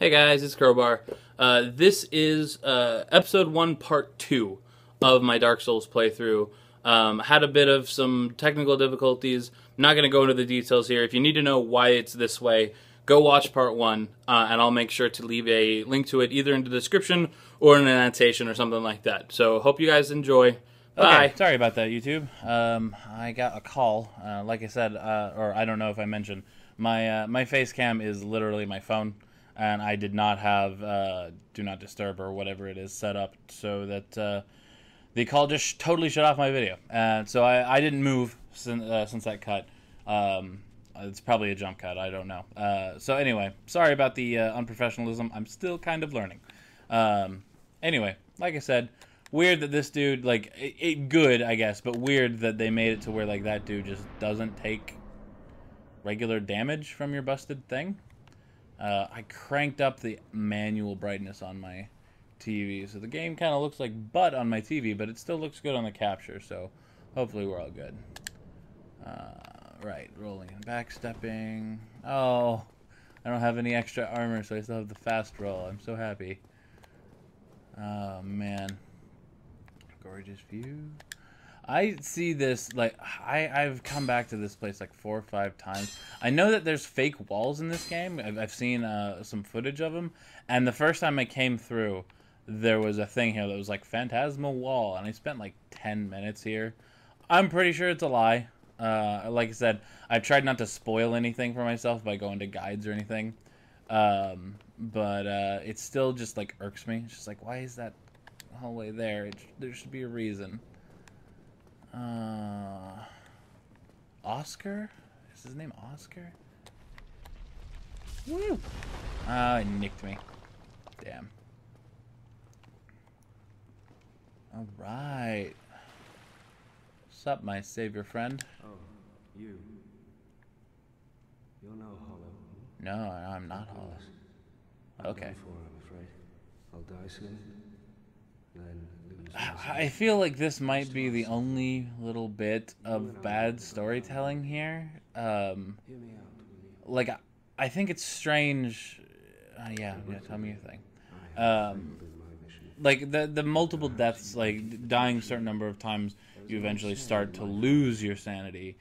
Hey guys, it's Crowbar. This is episode 1, part 2 of my Dark Souls playthrough. Had a bit of some technical difficulties. I'm not going to go into the details here. If you need to know why it's this way, go watch part 1, and I'll make sure to leave a link to it either in the description or in an annotation or something like that. So hope you guys enjoy. Bye. Okay, sorry about that, YouTube. I got a call. Like I said, or I don't know if I mentioned, my face cam is literally my phone, and I did not have Do Not Disturb or whatever it is set up so that the call just totally shut off my video. So I didn't move since that cut. It's probably a jump cut. I don't know. So anyway, sorry about the unprofessionalism. I'm still kind of learning. Anyway, like I said. Weird that this dude, like, good, I guess, but weird that they made it to where, like, that dude just doesn't take regular damage from your busted thing. I cranked up the manual brightness on my TV, so the game kind of looks like butt on my TV, but it still looks good on the capture, so hopefully we're all good. Right, rolling and backstepping. Oh, I don't have any extra armor, so I still have the fast roll. I'm so happy. Oh, man. Gorgeous view. I see this, like, I've come back to this place like 4 or 5 times. I know that there's fake walls in this game. I've seen some footage of them. And the first time I came through, there was a thing here that was like Phantasmal Wall. And I spent like 10 minutes here. I'm pretty sure it's a lie. Like I said, I've tried not to spoil anything for myself by going to guides or anything. But it still just like irks me. It's just like, why is that hallway there? There should be a reason. Oscar? Is his name Oscar? Woo! Ah, he nicked me. Damn. Alright. Sup, my savior friend? Oh, you. You're no hollow. No, I'm not hollow. Okay. I'm afraid. I'll die soon. Then lose I feel like this might be the only little bit of bad storytelling here. Hear me out, will you? Like, I think it's strange. Yeah, tell me your thing. Like, the multiple deaths, like, dying a certain number of times, you eventually start to lose your sanity.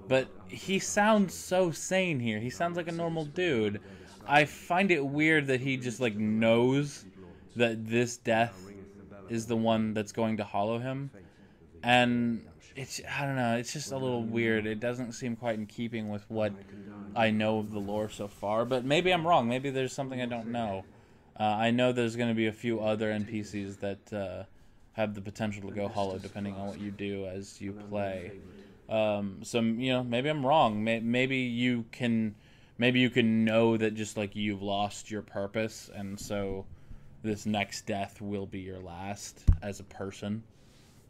But he sounds so sane here. He sounds like a normal dude. I find it weird that he just, like, knows that this death is the one that's going to hollow him. And I don't know, it's just a little weird. It doesn't seem quite in keeping with what I know of the lore so far. But maybe I'm wrong. Maybe there's something I don't know. I know there's going to be a few other NPCs that have the potential to go hollow depending on what you do as you play. So, you know, maybe I'm wrong. Maybe you can know that just like you've lost your purpose, and so this next death will be your last as a person.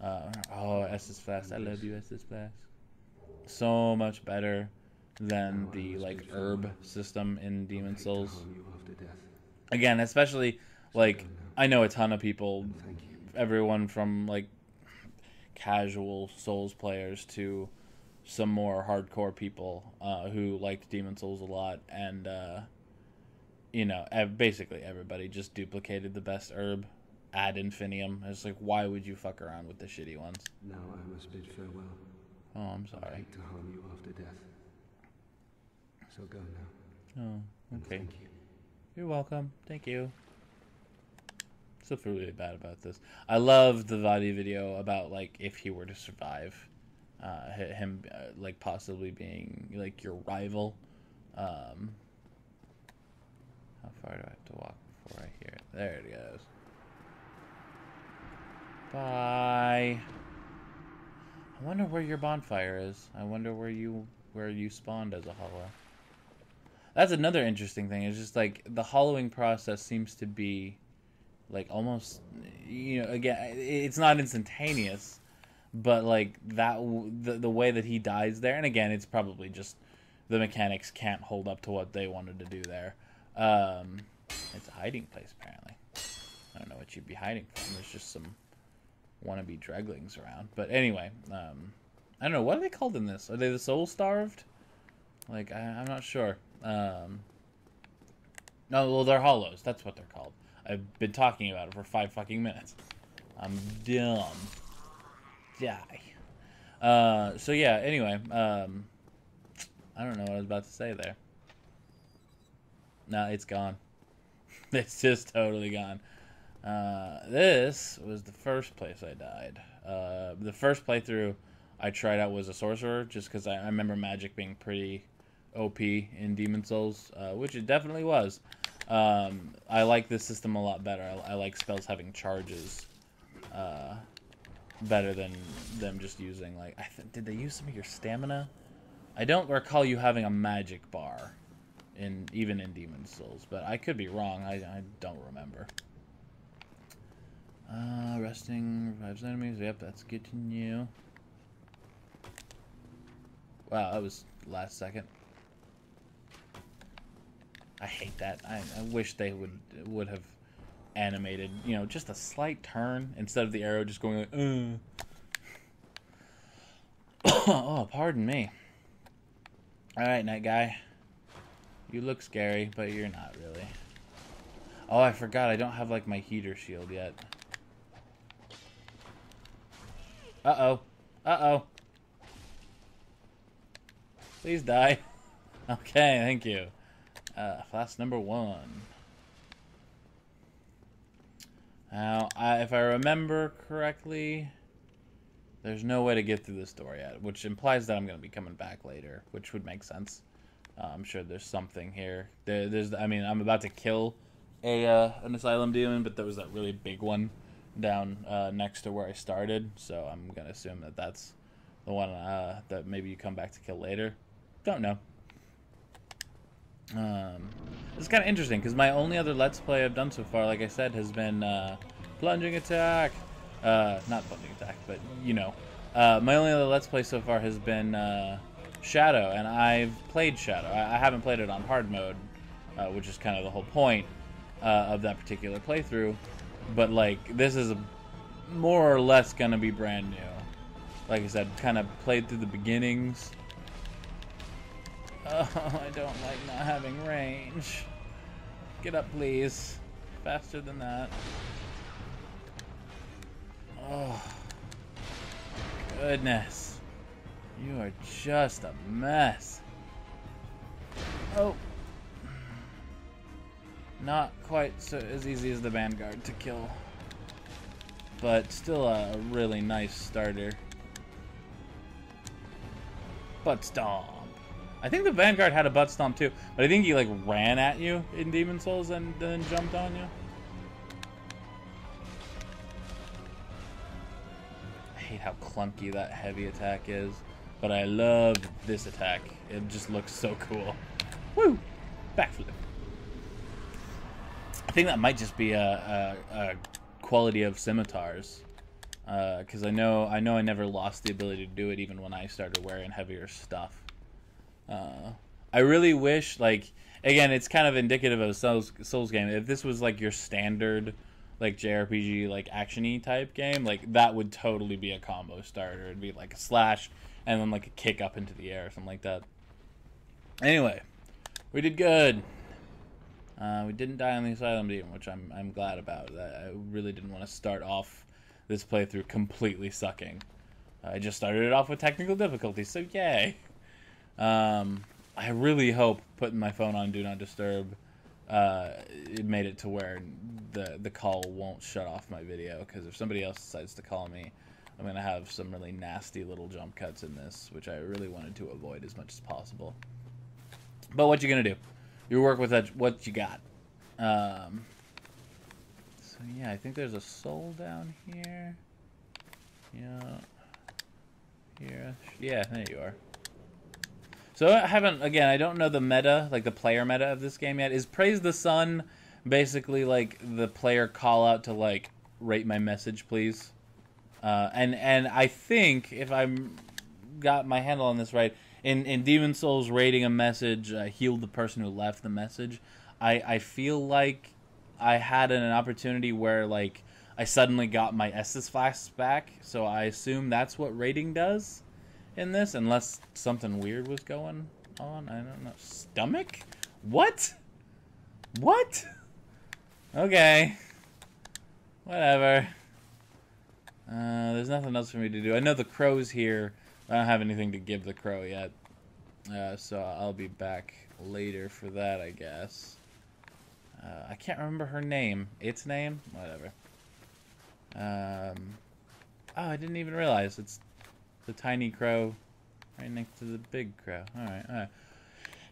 Oh, Estes Flask. I love you, Estes Flask. So much better than the, like, herb system in Demon Souls. Again, especially, like, I know a ton of people, everyone from, like, casual Souls players to some more hardcore people who liked Demon Souls a lot, and you know, basically everybody just duplicated the best herb ad infinitum. It's like, why would you fuck around with the shitty ones? Now I must bid farewell. Oh, I'm sorry. I hate to harm you after death. So go now. Oh, okay. Thank you. You're welcome. Thank you. Still feel really bad about this. I love the Vadi video about, like, if he were to survive, him like possibly being like your rival. How far do I have to walk before I hear it? There it goes. Bye. I wonder where your bonfire is. I wonder where you spawned as a hollow. That's another interesting thing. It's just like the hollowing process seems to be like almost, you know, again, it's not instantaneous, but like that the way that he dies there, and again, it's probably just the mechanics can't hold up to what they wanted to do there. It's a hiding place, apparently. I don't know what you'd be hiding from. There's just some wannabe dreglings around. But anyway, I don't know. What are they called in this? Are they the soul starved? Like, I'm not sure. No, well, they're hollows. That's what they're called. I've been talking about it for 5 fucking minutes. I'm dumb. Die. So yeah, anyway, I don't know what I was about to say there. No, it's gone. It's just totally gone. This was the first place I died. The first playthrough I tried out was a sorcerer, just because I remember magic being pretty OP in Demon Souls, which it definitely was. I like this system a lot better. I like spells having charges better than them just using, like, did they use some of your stamina? I don't recall you having a magic bar, even in Demon Souls, but I could be wrong. I don't remember. Resting revives enemies. Yep, that's good to know. Wow, that was last second. I hate that. I wish they would have animated, you know, just a slight turn instead of the arrow just going like, Oh, pardon me. Alright, night guy. You look scary, but you're not really. Oh, I forgot. I don't have, like, my heater shield yet. Uh-oh. Uh-oh. Please die. Okay, thank you. Flask number 1. Now, if I remember correctly, there's no way to get through this door yet, which implies that I'm going to be coming back later, which would make sense. I'm sure there's something here. I mean, I'm about to kill an Asylum Demon, but there was that really big one down next to where I started, so I'm going to assume that that's the one that maybe you come back to kill later. Don't know. It's kind of interesting, because my only other Let's Play I've done so far, like I said, has been Plunging Attack. Not Plunging Attack, but, you know. My only other Let's Play so far has been Shadow, and I've played Shadow. I haven't played it on hard mode, which is kind of the whole point of that particular playthrough. But, like, this is more or less going to be brand new. Like I said, kind of played through the beginnings. Oh, I don't like not having range. Get up, please. Faster than that. Oh, goodness. You are just a mess. Oh. Not quite as easy as the Vanguard to kill. But still a really nice starter. Butt Stomp. I think the Vanguard had a Butt Stomp too, but I think he like ran at you in Demon Souls and then jumped on you. I hate how clunky that heavy attack is, but I love this attack. It just looks so cool. Woo! Backflip. I think that might just be a quality of scimitars, because I know I never lost the ability to do it even when I started wearing heavier stuff. I really wish, like, again, it's kind of indicative of a Souls game. If this was like your standard, like JRPG, like action-y type game, like that would totally be a combo starter. It'd be like a slash and then like a kick up into the air or something like that. Anyway, we did good. We didn't die on the Asylum Demon, which I'm glad about. I really didn't want to start off this playthrough completely sucking. I just started it off with technical difficulty, so yay. I really hope putting my phone on Do Not Disturb it made it to where the call won't shut off my video, because if somebody else decides to call me, I'm going to have some really nasty little jump cuts in this, which I really wanted to avoid as much as possible. But what you going to do? You work with what you got. So yeah, I think there's a soul down here. Yeah. Here. Yeah, there you are. So I don't know the meta, like the player meta of this game yet. Is Praise the Sun basically like the player call out to like rate my message, please? And I think if I'm got my handle on this right, in Demon Souls, rating a message healed the person who left the message. I feel like I had an opportunity where like I suddenly got my Estus flask back, so I assume that's what rating does in this, unless something weird was going on. I don't know. Stomach? What? What? Okay. Whatever. There's nothing else for me to do. I know the crow's here. I don't have anything to give the crow yet. So I'll be back later for that, I guess. I can't remember her name. Its name? Whatever. Oh, I didn't even realize. It's the tiny crow right next to the big crow. Alright, alright.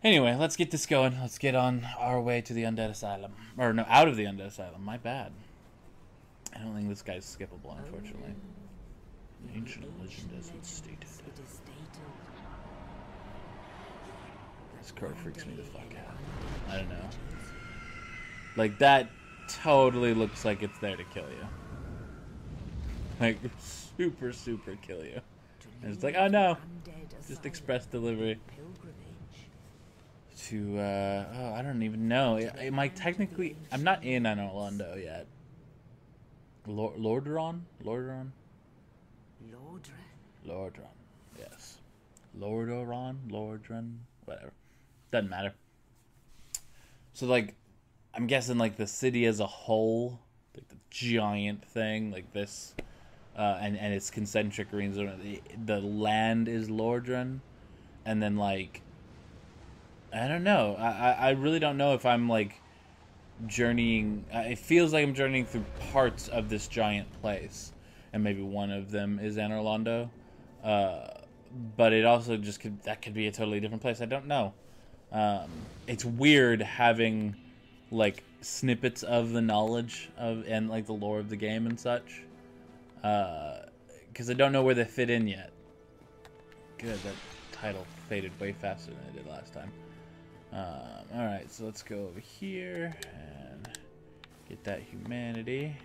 Anyway, let's get this going. Let's get on our way to the Undead Asylum. Or, no, out of the Undead Asylum. My bad. I don't think this guy's skippable, unfortunately. Ancient legend as it's stated. This crow freaks me the fuck out. I don't know. Like, that totally looks like it's there to kill you. Like, super, super kill you. And it's like, oh no! Just express delivery. To, oh, I don't even know. Am I technically... I'm not in Orlando yet. Lordaeron? Lordaeron? Lordaeron, yes. Lordaeron? Whatever. Doesn't matter. So, like, I'm guessing, like, the city as a whole, like, the giant thing, like this, and its concentric rings, the land is Lordaeron, and then, like, I don't know. I really don't know if I'm, like, journeying. It feels like I'm journeying through parts of this giant place, and maybe one of them is Anor Londo. But it also just that could be a totally different place. I don't know. It's weird having like snippets of the knowledge of and like the lore of the game and such, because I don't know where they fit in yet. Good, that title faded way faster than it did last time. Alright, so let's go over here and get that humanity,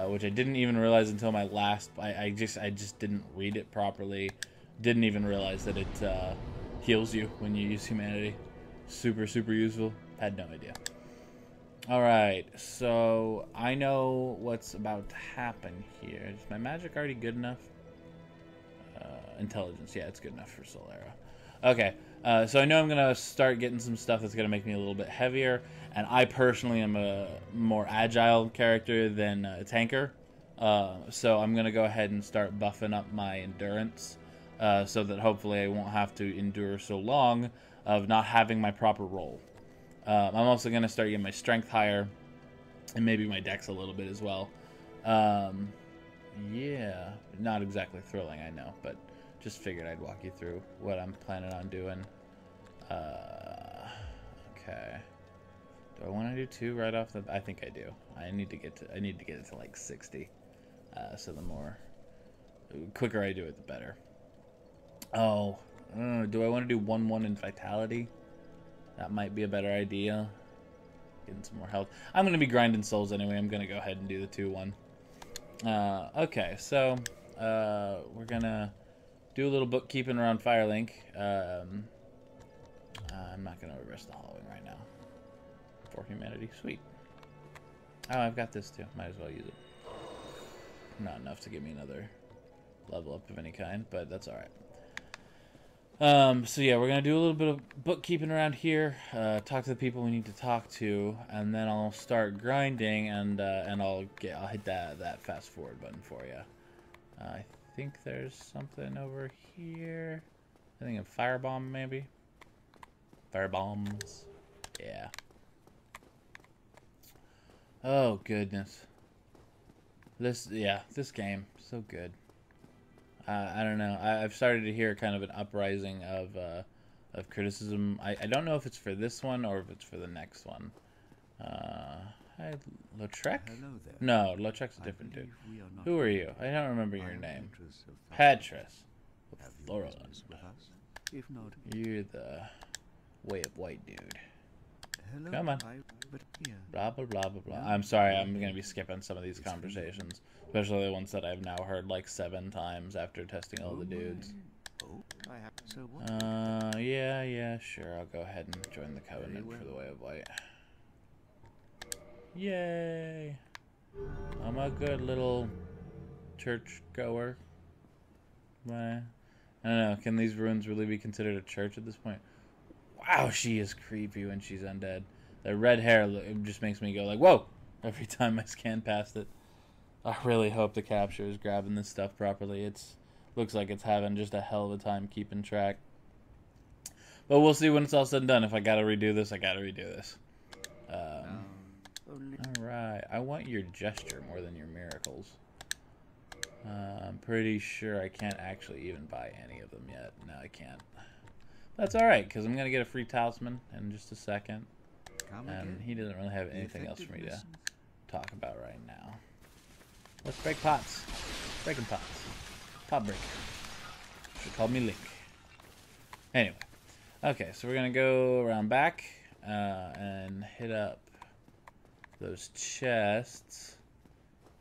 which I didn't even realize until my last. I just didn't read it properly. Didn't even realize that it heals you when you use humanity. Super, super useful. Had no idea. Alright, so I know what's about to happen here. Is my magic already good enough? Intelligence, yeah, it's good enough for Solera. Okay, so I know I'm going to start getting some stuff that's going to make me a little bit heavier, and I personally am a more agile character than a tanker, so I'm going to go ahead and start buffing up my endurance, so that hopefully I won't have to endure so long of not having my proper role. I'm also going to start getting my strength higher, and maybe my dex a little bit as well. Yeah, not exactly thrilling, I know, but just figured I'd walk you through what I'm planning on doing. Okay. Do I want to do 2 right off the... I think I do. I need to get it to like 60. So the quicker I do it, the better. Oh, do I want to do 1-1 in vitality? That might be a better idea. Getting some more health. I'm going to be grinding souls anyway. I'm going to go ahead and do the 2-1. Okay, so we're going to do a little bookkeeping around Firelink. I'm not going to risk the hollowing right now. For humanity. Sweet. Oh, I've got this too. Might as well use it. Not enough to give me another level up of any kind, but that's alright. So yeah, we're going to do a little bit of bookkeeping around here. Talk to the people we need to talk to, and then I'll start grinding, and I'll hit that fast forward button for you. I think there's something over here. I think a firebomb, maybe. Firebombs. Yeah. Oh goodness. This game so good. I don't know. I've started to hear kind of an uprising of criticism. I don't know if it's for this one or if it's for the next one. Hi, Lautrec? Hello there. No, Lautrec's a different dude. Who are you? I don't remember your name. Petrus. Thorolund. If not, You're the way of white dude. hello. Come on. Blah, blah, blah, blah, blah. I'm sorry, I'm going to be skipping some of these conversations. Especially the ones that I've now heard like 7 times after testing all the dudes. Yeah, sure. I'll go ahead and join the Covenant for the Way of White. Yay! I'm a good little church goer. I don't know. Can these ruins really be considered a church at this point? Wow, she is creepy when she's undead. That red hair, it just makes me go like, whoa, every time I scan past it. I really hope the capture is grabbing this stuff properly. Looks like it's having just a hell of a time keeping track. But we'll see when it's all said and done. If I gotta redo this, I gotta redo this. Alright, I want your gesture more than your miracles. I'm pretty sure I can't actually even buy any of them yet. No, I can't. That's alright, because I'm going to get a free talisman in just a second. And he doesn't really have anything else for me to talk about right now. Let's break pots. Breaking pots. Pot breaker. Should call me Link. Anyway. Okay, so we're going to go around back and hit up those chests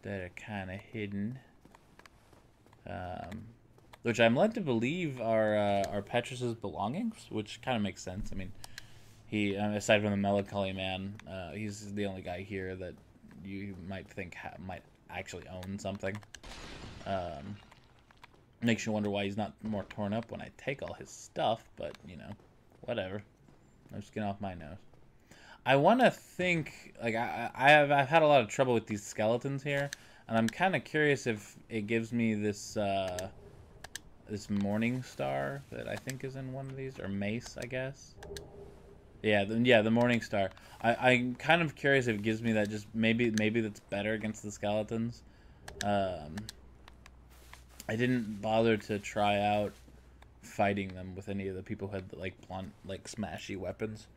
that are kind of hidden. Which I'm led to believe are Petrus's belongings, which kind of makes sense. I mean, he, aside from the Melancholy Man, he's the only guy here that you might think might actually own something. Makes you wonder why he's not more torn up when I take all his stuff, but, you know, whatever. I'm just getting off my nose. I want to think, like, I've had a lot of trouble with these skeletons here, and I'm kind of curious if it gives me this, this Morning Star that I think is in one of these, or Mace, I guess. Yeah, the Morning Star. I'm kind of curious if it gives me that, just maybe that's better against the skeletons. I didn't bother to try out fighting them with any of the people who had, like, blunt, like, smashy weapons.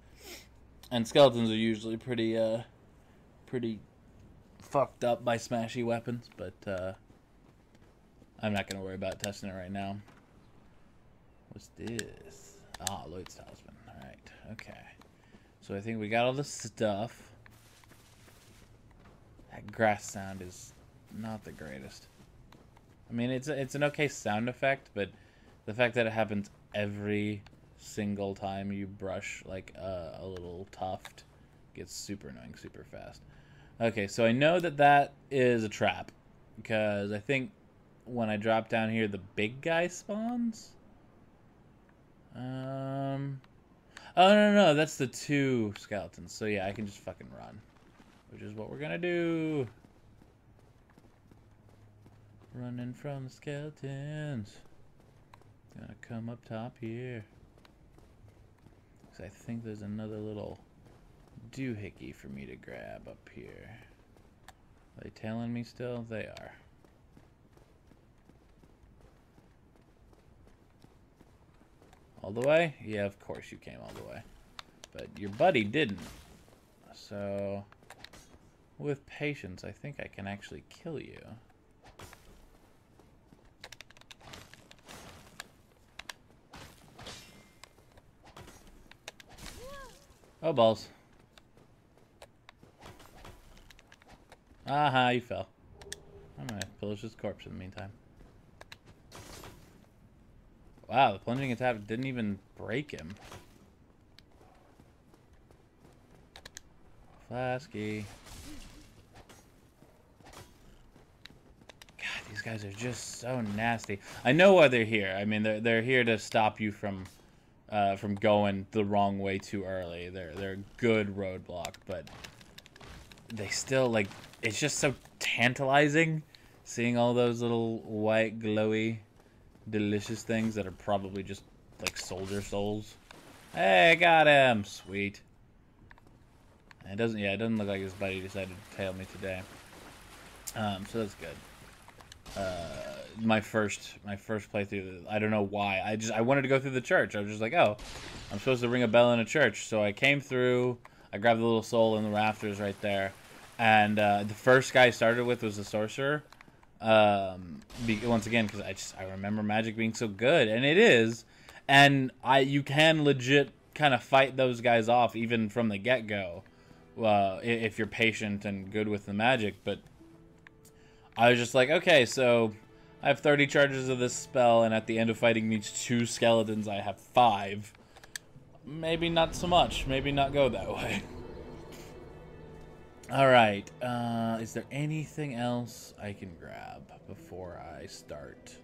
And skeletons are usually pretty fucked up by smashy weapons, but I'm not going to worry about testing it right now. What's this? Ah, Lloyd's Talisman. Alright, okay. So I think we got all the stuff. That grass sound is not the greatest. I mean, it's an okay sound effect, but the fact that it happens every single time you brush like a little tuft gets super annoying super fast. Okay, so I know that is a trap, because I think when I drop down here the big guy spawns. Oh no, that's the two skeletons. So yeah, I can just fucking run, which is what we're gonna do. Running from the skeletons. Gonna come up top here. I think there's another little doohickey for me to grab up here. Are they tailing me still? They are. All the way? Yeah, of course you came all the way. But your buddy didn't. So, with patience, I think I can actually kill you. Oh, balls. Aha, you fell. I'm gonna pillage his corpse in the meantime. Wow, the plunging attack didn't even break him. Flasky. God, these guys are just so nasty. I know why they're here. I mean, they're here to stop you from going the wrong way too early. They're a good roadblock, but they still, like, it's just so tantalizing seeing all those little white glowy delicious things that are probably just like soldier souls. Hey, I got him. Sweet. And it doesn't look like his buddy decided to tail me today. So that's good. My first playthrough, I don't know why. I wanted to go through the church. I was just like, oh, I'm supposed to ring a bell in a church. So I came through, I grabbed the little soul in the rafters right there. And the first guy I started with was a sorcerer. Once again, because I remember magic being so good, and it is. And you can legit kind of fight those guys off even from the get-go, if you're patient and good with the magic. But I was just like, okay, so I have 30 charges of this spell, and at the end of fighting these two skeletons, I have 5. Maybe not so much. Maybe not go that way. Alright, is there anything else I can grab before I start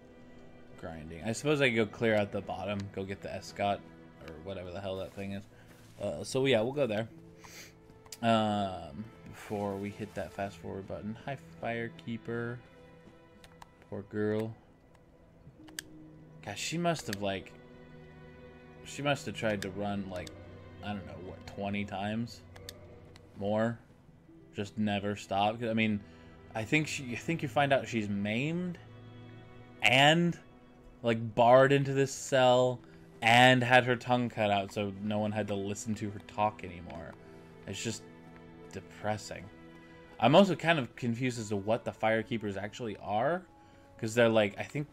grinding? I suppose I could go clear out the bottom, go get the Escot, or whatever the hell that thing is. So yeah, we'll go there. Before we hit that fast forward button. Hi, Firekeeper. Poor girl. Gosh, she must have tried to run like, I don't know, what, 20 times? More? Just never stopped. I mean, I think you find out she's maimed and like barred into this cell and had her tongue cut out so no one had to listen to her talk anymore. It's just depressing. I'm also kind of confused as to what the Firekeepers actually are, because they're like, I think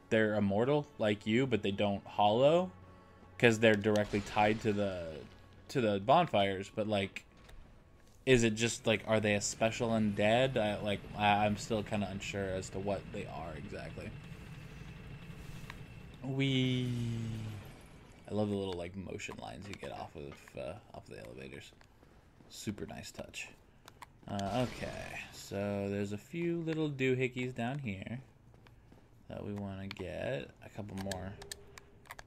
they're immortal like you, but they don't hollow because they're directly tied to the bonfires. But like, is it just like, are they a special undead? I'm still kind of unsure as to what they are exactly. I love the little like motion lines you get off of the elevators. Super nice touch. Okay, so there's a few little doohickeys down here that we want to get. A couple more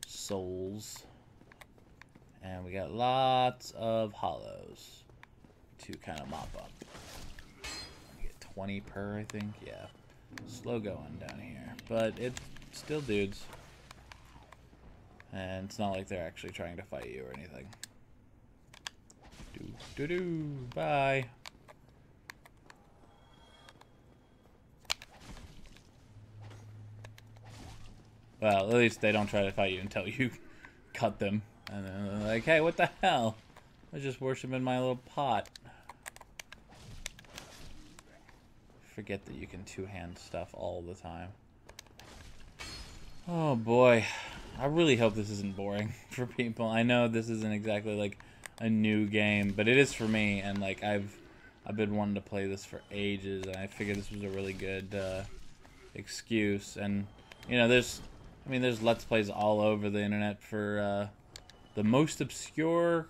souls. And we got lots of hollows to kind of mop up. We get 20 per, I think. Yeah. Slow going down here. But it's still dudes. And it's not like they're actually trying to fight you or anything. Bye. Well, at least they don't try to fight you until you cut them. And then they're like, hey, what the hell? I was just worshiping my little pot. Forget that you can two-hand stuff all the time. Oh boy. I really hope this isn't boring for people. I know this isn't exactly like a new game, but it is for me, and like I've been wanting to play this for ages, and I figured this was a really good excuse. And you know, there's Let's Plays all over the internet for the most obscure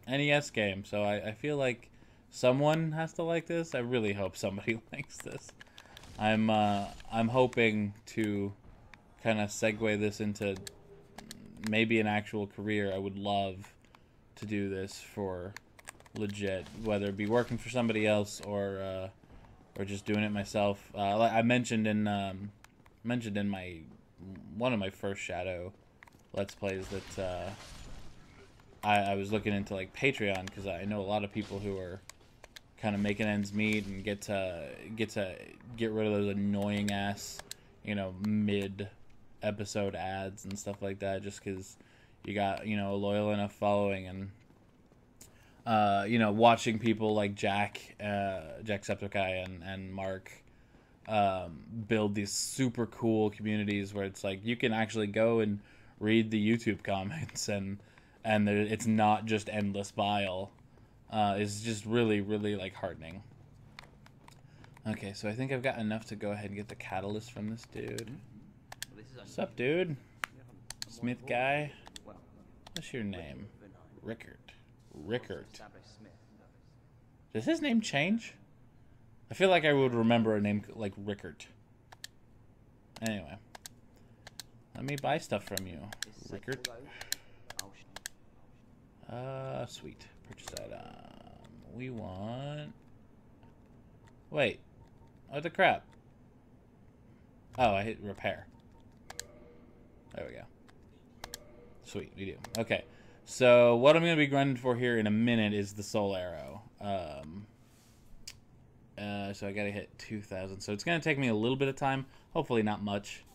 NES game, so I feel like someone has to like this. I really hope somebody likes this. I'm hoping to kind of segue this into maybe an actual career. I would love to do this for legit, whether it be working for somebody else or just doing it myself. Like I mentioned in my one of my first Shadow Let's Plays that I was looking into like Patreon, because I know a lot of people who are kind of making ends meet and get rid of those annoying ass, mid episode ads and stuff like that, just because you got a loyal enough following. And watching people like Jacksepticeye and Mark build these super cool communities where it's like you can actually go and read the YouTube comments and it's not just endless bile. It's just really, really like heartening. Okay, so I think I've got enough to go ahead and get the catalyst from this dude. What's up, dude? Smith guy? What's your name? Rickert. Does his name change? I feel like I would remember a name like Rickert. Anyway. Let me buy stuff from you, Rickert. Sweet. Purchase item. We want... Wait. What the crap? Oh, I hit repair. There we go. Sweet, we do. Okay. So, what I'm going to be grinding for here in a minute is the Soul Arrow. So I got to hit 2,000. So, it's going to take me a little bit of time. Hopefully not much.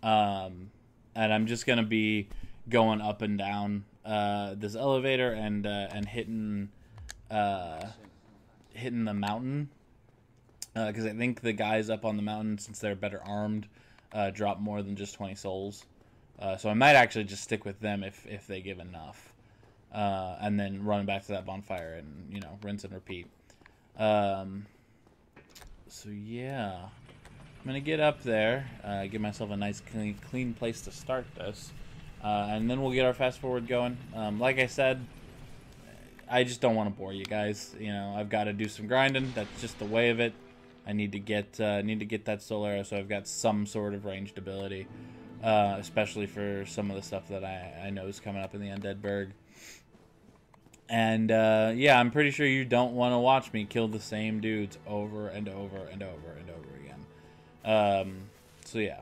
And I'm just going to be going up and down this elevator and hitting the mountain. Because I think the guys up on the mountain, since they're better armed, drop more than just 20 souls. So I might actually just stick with them if they give enough. And then run back to that bonfire and, rinse and repeat. So yeah. I'm going to get up there, give myself a nice clean place to start this. And then we'll get our fast forward going. Like I said, I just don't want to bore you guys. I've got to do some grinding. That's just the way of it. I need to get that Soul Arrow, so I've got some sort of ranged ability, especially for some of the stuff that I know is coming up in the Undead Burg. And yeah, I'm pretty sure you don't want to watch me kill the same dudes over and over and over and over again. So yeah,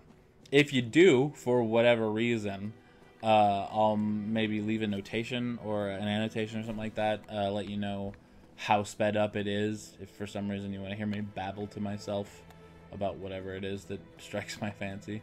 if you do, for whatever reason, I'll maybe leave a notation or an annotation or something like that, let you know how sped up it is, if for some reason you want to hear me babble to myself about whatever it is that strikes my fancy.